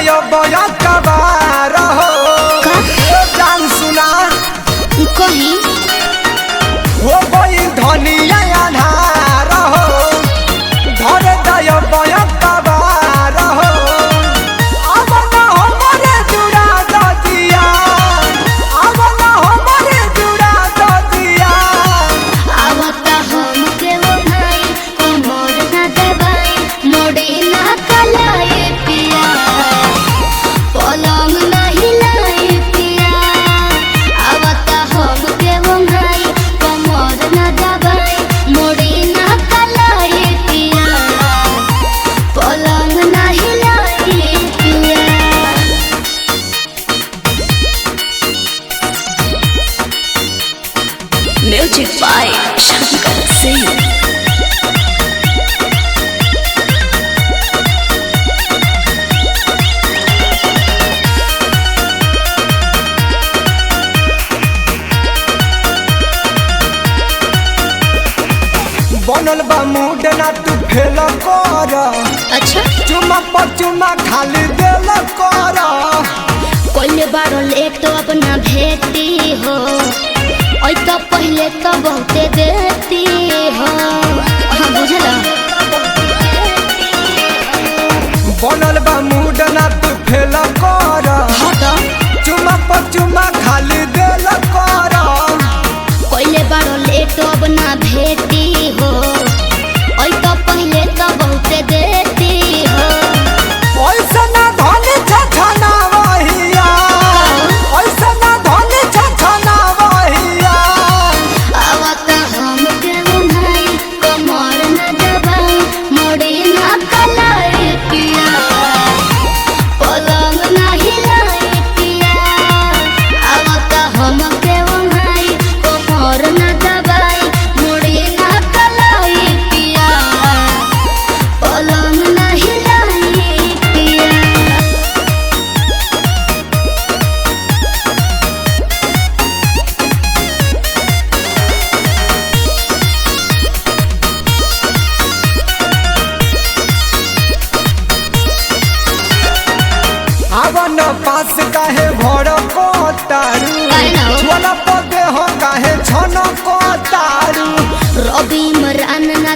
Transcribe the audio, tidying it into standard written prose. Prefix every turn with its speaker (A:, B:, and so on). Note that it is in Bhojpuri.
A: दया बया कबार हो जान सुना
B: कहीं
A: हो गई धनिया आधार हो धर दया बया कबार हो अब न हमारे जुड़ा दिया अब न हमारे जुड़ा दिया
B: आवता हम के वो भाई कोमर ना दबाई मोड़े ना कलाए पिया पलंग ना हिलाए पिया आवता हम के वो भाई कोमर ना दबाई मोड़े ना कलाए पिया पलंग ना हिलाए पिया। Music by Shankar Singh.
A: बनल बा मूड ना तू फेल कर
B: अच्छा
A: चुमा पर चुमा खाली देल कर
B: कोई बार लेट तो अपना भेटी हो और तो पहले तो बहुते देती हो हाँ बुझला
A: बनल बा मूड ना तू फेल कर
B: हाँ तो
A: चुमा पर चुमा खाली देल कर
B: कोई बार लेट तो अपना भेटी हो और तो पहले तो बहुते देती हो
A: ऐसा ना धनी छछना वहिया ऐसा ना धनी छछना वहिया
B: आवता हम के भाई कमर न दबाई मोड़े ना कलाई पिया पलंग ना हिलाई पिया आवता हम के भाई कमर न दबाई मोड़े ना कलाई पिया पलंग ना हिलाई पिया।
A: आवन पास काहे भर को तारू
B: काहे ना हो?
A: वाला पदे हो काहे छन को तारू
B: रवि मरान ना